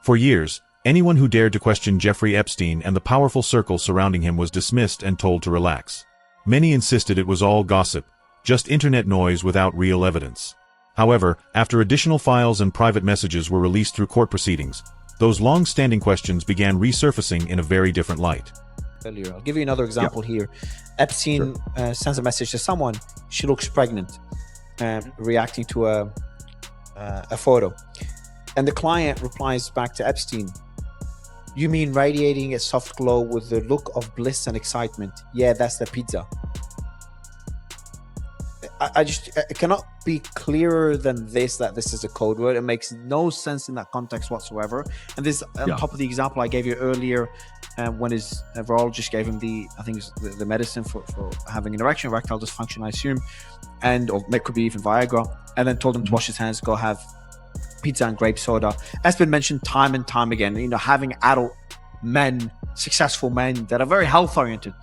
For years, anyone who dared to question Jeffrey Epstein and the powerful circle surrounding him was dismissed and told to relax. Many insisted it was all gossip, just internet noise without real evidence. However, after additional files and private messages were released through court proceedings, those long-standing questions began resurfacing in a very different light. I'll give you another example here. Epstein sends a message to someone. She looks pregnant, reacting to a photo. And the client replies back to Epstein, "You mean radiating a soft glow with the look of bliss and excitement? Yeah, that's the pizza." I cannot be clearer than this, that this is a code word. It makes no sense in that context whatsoever. And this on top of the example I gave you earlier, when his virologist gave him the medicine for having an erection, erectile dysfunction, I assume, or it could be even Viagra, and then told him to wash his hands, go have pizza and grape soda. That's been mentioned time and time again. Having adult men, successful men that are very health oriented,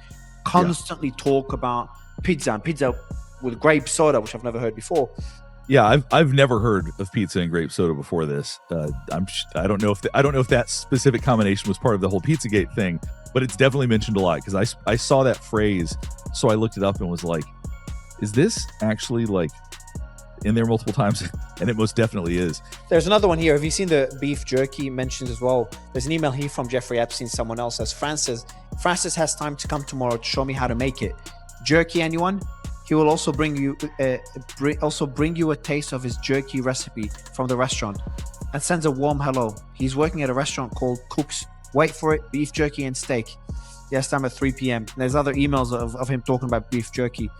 constantly talk about pizza with grape soda, which I've never heard before. Yeah, I've never heard of pizza and grape soda before this. I don't know if that specific combination was part of the whole Pizzagate thing, but it's definitely mentioned a lot because I saw that phrase, so I looked it up and was like, is this actually like in there multiple times? And it most definitely is. There's another one here. Have you seen the beef jerky mentioned as well? There's an email here from Jeffrey Epstein. Someone else says, Francis has time to come tomorrow to show me how to make it. Jerky, anyone? He will also bring you a taste of his jerky recipe from the restaurant, and sends a warm hello. He's working at a restaurant called Cook's. Wait for it, beef jerky and steak. Yes, time at 3 p.m. And there's other emails of him talking about beef jerky.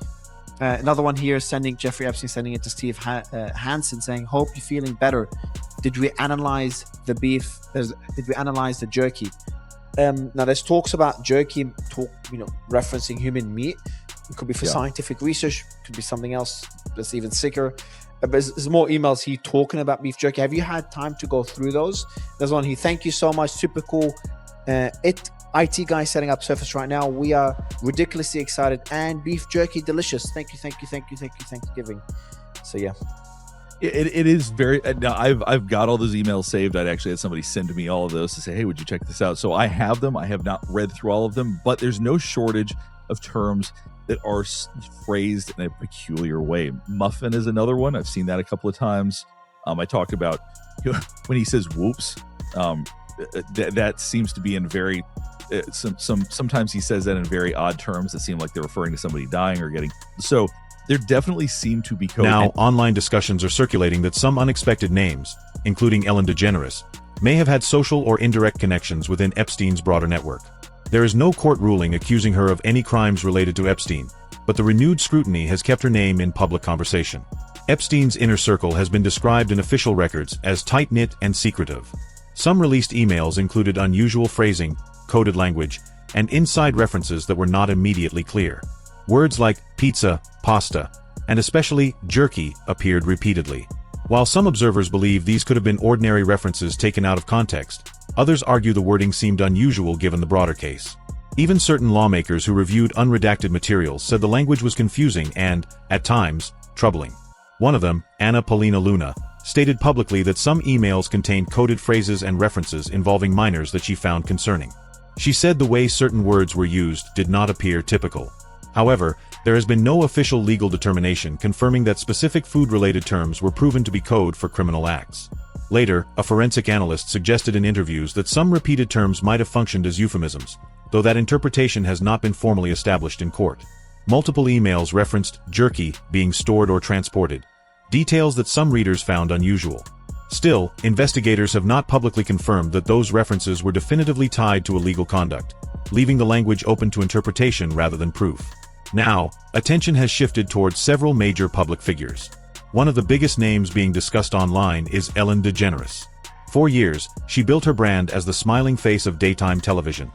Another one here, Jeffrey Epstein sending it to Steve Hansen, saying, "Hope you're feeling better. Did we analyze the beef? Did we analyze the jerky?" Now there's talks about jerky, referencing human meat. It could be for scientific research, could be something else that's even sicker. But there's more emails here talking about beef jerky. Have you had time to go through those? There's one here. Thank you so much. Super cool. IT guy setting up Surface right now. We are ridiculously excited, and beef jerky delicious. Thank you. Thanksgiving. So yeah. It is very. Now I've got all those emails saved. I'd actually had somebody send me all of those to say, "Hey, would you check this out?" So I have them. I have not read through all of them, but there's no shortage of terms that are phrased in a peculiar way. Muffin is another one. I've seen that a couple of times. I talked about when he says "whoops." That seems to be in very sometimes he says that in very odd terms that seem like they're referring to somebody dying or getting. So there definitely seem to be code. Now, online discussions are circulating that some unexpected names, including Ellen DeGeneres, may have had social or indirect connections within Epstein's broader network. There is no court ruling accusing her of any crimes related to Epstein, but the renewed scrutiny has kept her name in public conversation. Epstein's inner circle has been described in official records as tight-knit and secretive. Some released emails included unusual phrasing, coded language, and inside references that were not immediately clear. Words like pizza, pasta, and especially jerky appeared repeatedly. While some observers believe these could have been ordinary references taken out of context, others argue the wording seemed unusual given the broader case. Even certain lawmakers who reviewed unredacted materials said the language was confusing and, at times, troubling. One of them, Anna Paulina Luna, stated publicly that some emails contained coded phrases and references involving minors that she found concerning. She said the way certain words were used did not appear typical. However, there has been no official legal determination confirming that specific food-related terms were proven to be code for criminal acts. Later, a forensic analyst suggested in interviews that some repeated terms might have functioned as euphemisms, though that interpretation has not been formally established in court. Multiple emails referenced jerky being stored or transported, details that some readers found unusual. Still, investigators have not publicly confirmed that those references were definitively tied to illegal conduct, leaving the language open to interpretation rather than proof. Now, attention has shifted towards several major public figures. One of the biggest names being discussed online is Ellen DeGeneres. For years, she built her brand as the smiling face of daytime television.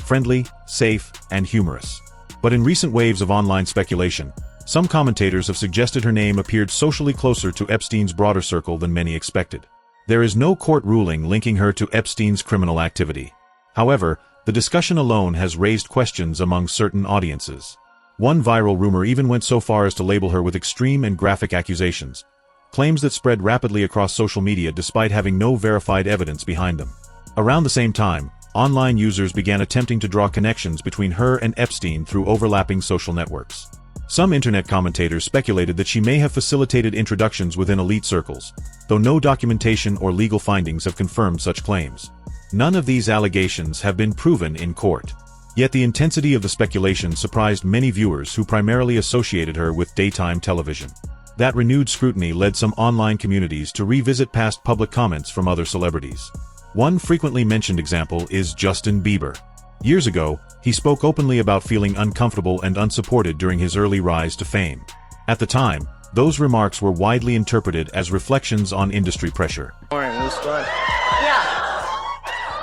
Friendly, safe, and humorous. But in recent waves of online speculation, some commentators have suggested her name appeared socially closer to Epstein's broader circle than many expected. There is no court ruling linking her to Epstein's criminal activity. However, the discussion alone has raised questions among certain audiences. One viral rumor even went so far as to label her with extreme and graphic accusations, claims that spread rapidly across social media despite having no verified evidence behind them. Around the same time, online users began attempting to draw connections between her and Epstein through overlapping social networks. Some internet commentators speculated that she may have facilitated introductions within elite circles, though no documentation or legal findings have confirmed such claims. None of these allegations have been proven in court. Yet the intensity of the speculation surprised many viewers who primarily associated her with daytime television. That renewed scrutiny led some online communities to revisit past public comments from other celebrities. One frequently mentioned example is Justin Bieber. Years ago, he spoke openly about feeling uncomfortable and unsupported during his early rise to fame. At the time, those remarks were widely interpreted as reflections on industry pressure. It was fun. Yeah.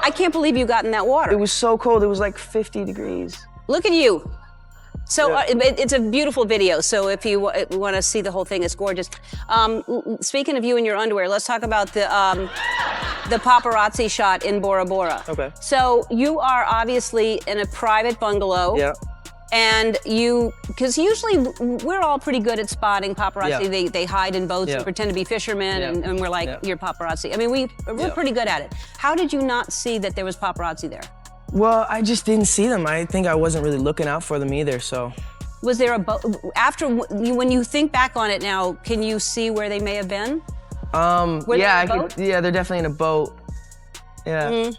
I can't believe you got in that water. It was so cold. It was like 50 degrees. Look at you. So Yeah. it's a beautiful video. So if you want to see the whole thing, it's gorgeous. Speaking of you in your underwear, let's talk about the paparazzi shot in Bora Bora. Okay. So you are obviously in a private bungalow. Yeah. And because usually we're all pretty good at spotting paparazzi. Yeah. They hide in boats Yeah. and pretend to be fishermen, Yeah. and we're like, Yeah. you're paparazzi. I mean, we're Yeah. pretty good at it. How did you not see that there was paparazzi there? Well, I just didn't see them. I think I wasn't really looking out for them either, so. Was there a boat? When you think back on it now, can you see where they may have been? Were they yeah, in a boat? yeah, they're definitely in a boat. Yeah. Mm.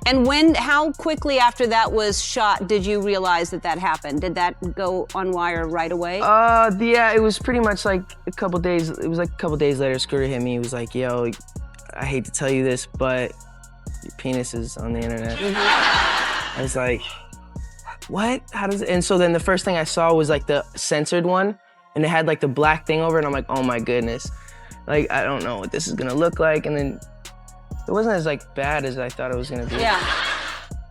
And how quickly after that was shot did you realize that happened? Did that go on wire right away? Yeah, it was pretty much like a couple days. It was like a couple days later, Scooter hit me. He was like, yo, I hate to tell you this, but your penis is on the internet. I was like, what? How does it? And so then the first thing I saw was like the censored one, and it had like the black thing over it, and I'm like, oh my goodness. Like, I don't know what this is gonna look like. And then it wasn't as like bad as I thought it was gonna be. Yeah.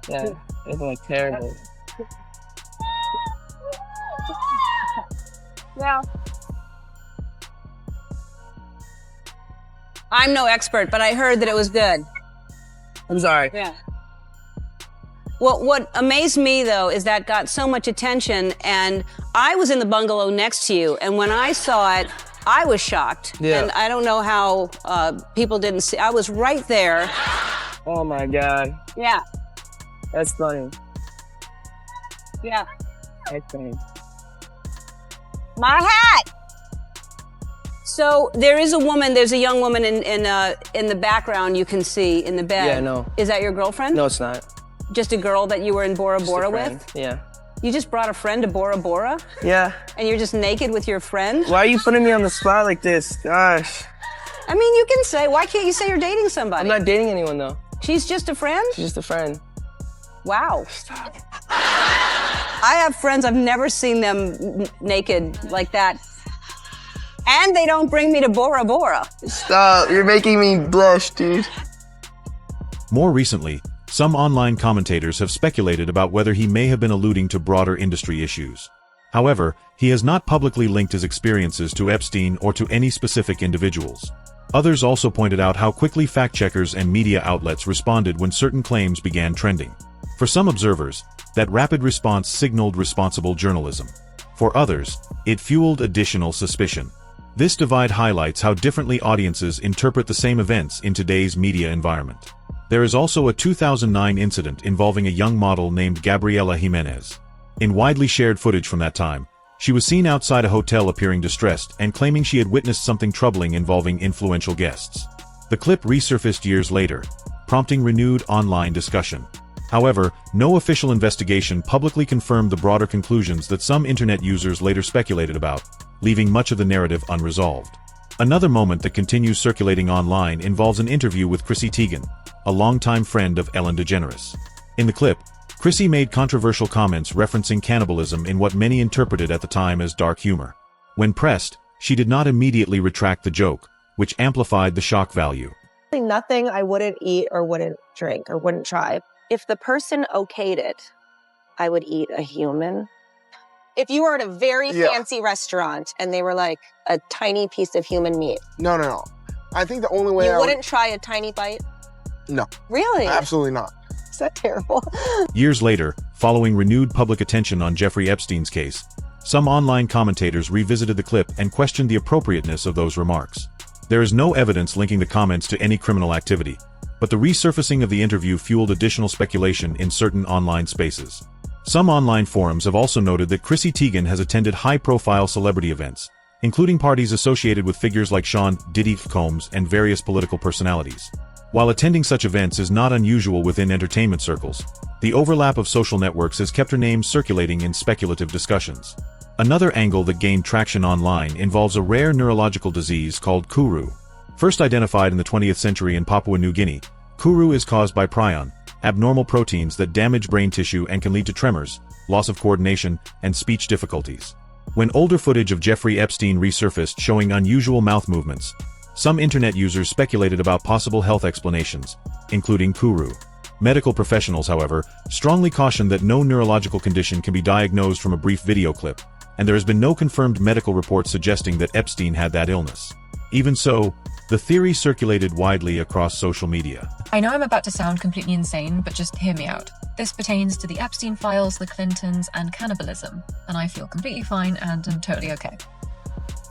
Yeah, it was like terrible. Yeah. I'm no expert, but I heard that it was good. I'm sorry. Yeah. Well, what amazed me, though, is that got so much attention, and I was in the bungalow next to you, and when I saw it, I was shocked. Yeah. And I don't know how people didn't see. I was right there. Oh my God. Yeah. That's funny. Yeah. That's funny. My hat! So there's a young woman in the background you can see in the bed. Yeah, I know. Is that your girlfriend? No, it's not. Just a girl that you were in Bora Just a Bora friend. with? Yeah. You just brought a friend to Bora Bora? Yeah. And you're just naked with your friend? Why are you putting me on the spot like this? Gosh. I mean, you can say, why can't you say you're dating somebody? I'm not dating anyone though. She's just a friend? She's just a friend. Wow. Stop. I have friends, I've never seen them naked like that. And they don't bring me to Bora Bora. Stop. You're making me blush, dude. More recently, some online commentators have speculated about whether he may have been alluding to broader industry issues. However, he has not publicly linked his experiences to Epstein or to any specific individuals. Others also pointed out how quickly fact-checkers and media outlets responded when certain claims began trending. For some observers, that rapid response signaled responsible journalism. For others, it fueled additional suspicion. This divide highlights how differently audiences interpret the same events in today's media environment. There is also a 2009 incident involving a young model named Gabriela Jimenez. In widely shared footage from that time, she was seen outside a hotel appearing distressed and claiming she had witnessed something troubling involving influential guests. The clip resurfaced years later, prompting renewed online discussion. However, no official investigation publicly confirmed the broader conclusions that some internet users later speculated about, leaving much of the narrative unresolved. Another moment that continues circulating online involves an interview with Chrissy Teigen, a longtime friend of Ellen DeGeneres. In the clip, Chrissy made controversial comments referencing cannibalism in what many interpreted at the time as dark humor. When pressed, she did not immediately retract the joke, which amplified the shock value. Nothing I wouldn't eat or wouldn't drink or wouldn't try. If the person okayed it, I would eat a human. If you were at a very fancy restaurant and they were like a tiny piece of human meat. No. I think the only way You wouldn't try a tiny bite? No. Really? Absolutely not. Is that terrible? Years later, following renewed public attention on Jeffrey Epstein's case, some online commentators revisited the clip and questioned the appropriateness of those remarks. There is no evidence linking the comments to any criminal activity, but the resurfacing of the interview fueled additional speculation in certain online spaces. Some online forums have also noted that Chrissy Teigen has attended high-profile celebrity events, including parties associated with figures like Sean Diddy Combs and various political personalities. While attending such events is not unusual within entertainment circles, the overlap of social networks has kept her name circulating in speculative discussions. Another angle that gained traction online involves a rare neurological disease called Kuru. First identified in the 20th century in Papua New Guinea, Kuru is caused by prion, abnormal proteins that damage brain tissue and can lead to tremors, loss of coordination, and speech difficulties. When older footage of Jeffrey Epstein resurfaced showing unusual mouth movements, some internet users speculated about possible health explanations, including Kuru. Medical professionals, however, strongly cautioned that no neurological condition can be diagnosed from a brief video clip, and there has been no confirmed medical report suggesting that Epstein had that illness. Even so, the theory circulated widely across social media. I know I'm about to sound completely insane, but just hear me out. This pertains to the Epstein files, the Clintons, and cannibalism, and I feel completely fine and am totally okay.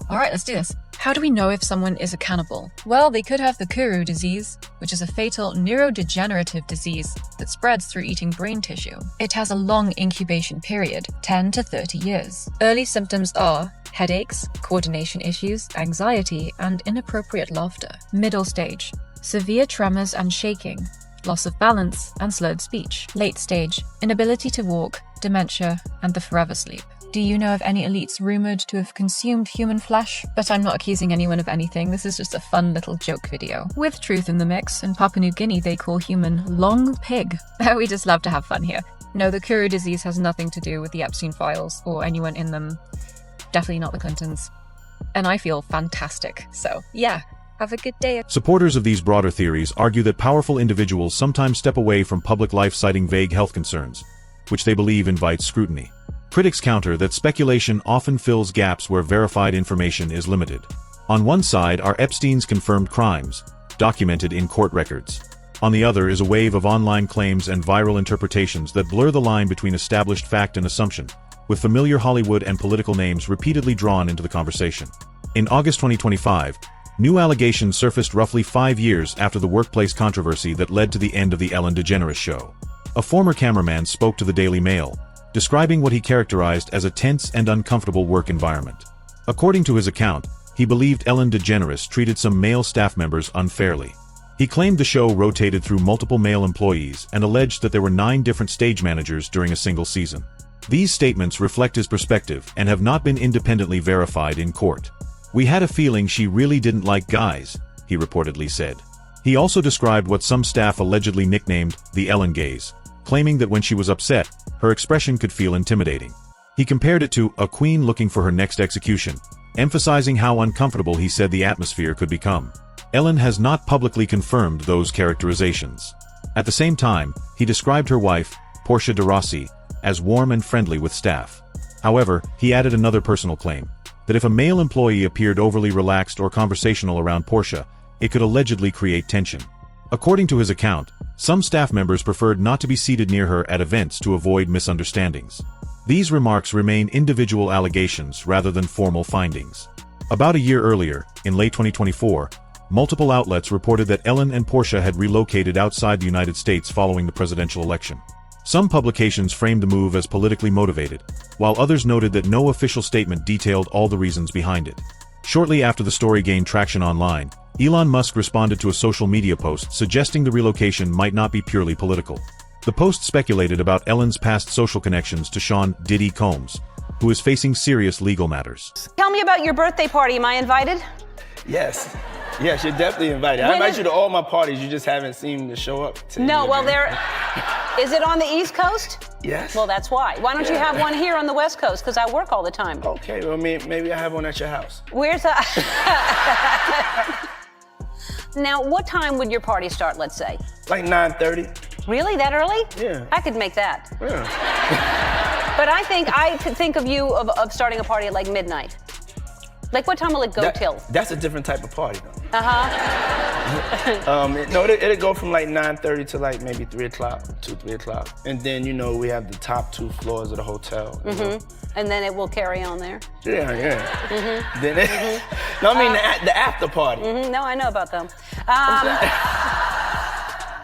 Alright, let's do this. How do we know if someone is a cannibal? Well, they could have the Kuru disease, which is a fatal neurodegenerative disease that spreads through eating brain tissue. It has a long incubation period, 10 to 30 years. Early symptoms are headaches, coordination issues, anxiety, and inappropriate laughter. Middle stage, severe tremors and shaking, loss of balance and slurred speech. Late stage, inability to walk, dementia, and the forever sleep. Do you know of any elites rumored to have consumed human flesh? But I'm not accusing anyone of anything, this is just a fun little joke video. With truth in the mix, in Papua New Guinea they call human long pig. We just love to have fun here. No, the Kuru disease has nothing to do with the Epstein files or anyone in them. Definitely not the Clintons. And I feel fantastic, so yeah. Have a good day. Supporters of these broader theories argue that powerful individuals sometimes step away from public life citing vague health concerns, which they believe invites scrutiny. Critics counter that speculation often fills gaps where verified information is limited. On one side are Epstein's confirmed crimes, documented in court records. On the other is a wave of online claims and viral interpretations that blur the line between established fact and assumption, with familiar Hollywood and political names repeatedly drawn into the conversation. In August 2025, new allegations surfaced roughly 5 years after the workplace controversy that led to the end of the Ellen DeGeneres show. A former cameraman spoke to the Daily Mail, describing what he characterized as a tense and uncomfortable work environment. According to his account, he believed Ellen DeGeneres treated some male staff members unfairly. He claimed the show rotated through multiple male employees and alleged that there were 9 different stage managers during a single season. These statements reflect his perspective and have not been independently verified in court. "We had a feeling she really didn't like guys," he reportedly said. He also described what some staff allegedly nicknamed the Ellen gaze, claiming that when she was upset, her expression could feel intimidating. He compared it to a queen looking for her next execution, emphasizing how uncomfortable he said the atmosphere could become. Ellen has not publicly confirmed those characterizations. At the same time, he described her wife, Portia de Rossi, as warm and friendly with staff. However, he added another personal claim, that if a male employee appeared overly relaxed or conversational around Portia, it could allegedly create tension. According to his account, some staff members preferred not to be seated near her at events to avoid misunderstandings. These remarks remain individual allegations rather than formal findings. About a year earlier, in late 2024, multiple outlets reported that Ellen and Portia had relocated outside the United States following the presidential election. Some publications framed the move as politically motivated, while others noted that no official statement detailed all the reasons behind it. Shortly after the story gained traction online, Elon Musk responded to a social media post suggesting the relocation might not be purely political. The post speculated about Ellen's past social connections to Sean Diddy Combs, who is facing serious legal matters. Tell me about your birthday party. Am I invited? Yes. Yes, you're definitely invited. I invite you to all my parties. You just haven't seemed to show up. No, well, is it on the East Coast? Yes. Well, that's why. Why don't you have one here on the West Coast? Because I work all the time. Okay, well, maybe I have one at your house. Where's Now, what time would your party start, let's say? Like 9:30. Really? That early? Yeah. I could make that. Yeah. But I could think of you of starting a party at like midnight. Like, what time will it go till? That's a different type of party, though. Uh-huh. No, it'll go from like 9:30 to like maybe 3 o'clock, 3 o'clock. And then, you know, we have the top 2 floors of the hotel. You know? And then it will carry on there. Yeah. Then no, I mean the after party. No, I know about them.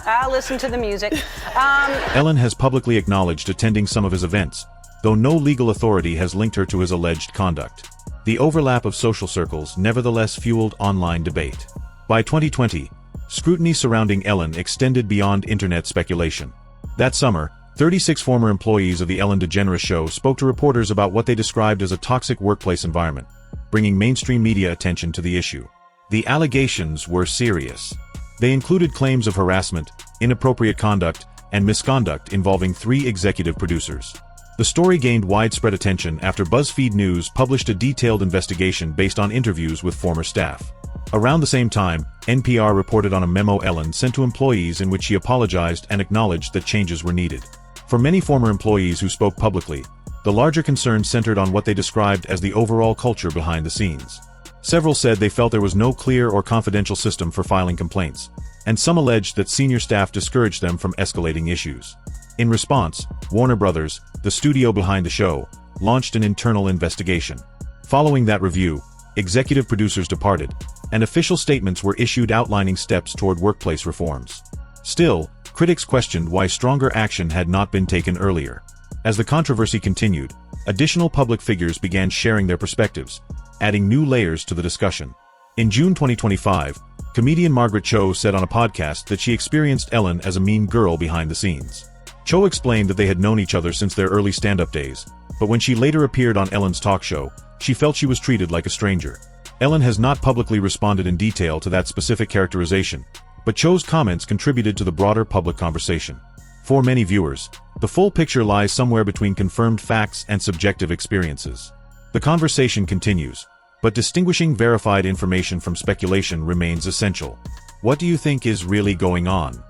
I'll listen to the music. Ellen has publicly acknowledged attending some of his events, though no legal authority has linked her to his alleged conduct. The overlap of social circles nevertheless fueled online debate. By 2020, scrutiny surrounding Ellen extended beyond internet speculation. That summer, 36 former employees of the Ellen DeGeneres show spoke to reporters about what they described as a toxic workplace environment, bringing mainstream media attention to the issue. The allegations were serious. They included claims of harassment, inappropriate conduct, and misconduct involving 3 executive producers. The story gained widespread attention after BuzzFeed News published a detailed investigation based on interviews with former staff. Around the same time, NPR reported on a memo Ellen sent to employees in which she apologized and acknowledged that changes were needed. For many former employees who spoke publicly, the larger concern centered on what they described as the overall culture behind the scenes. Several said they felt there was no clear or confidential system for filing complaints, and some alleged that senior staff discouraged them from escalating issues. In response, Warner Brothers, the studio behind the show, launched an internal investigation. Following that review, executive producers departed, and official statements were issued outlining steps toward workplace reforms. Still, critics questioned why stronger action had not been taken earlier. As the controversy continued, additional public figures began sharing their perspectives, adding new layers to the discussion. In June 2025, comedian Margaret Cho said on a podcast that she experienced Ellen as a mean girl behind the scenes. Cho explained that they had known each other since their early stand-up days, but when she later appeared on Ellen's talk show, she felt she was treated like a stranger. Ellen has not publicly responded in detail to that specific characterization, but Cho's comments contributed to the broader public conversation. For many viewers, the full picture lies somewhere between confirmed facts and subjective experiences. The conversation continues, but distinguishing verified information from speculation remains essential. What do you think is really going on?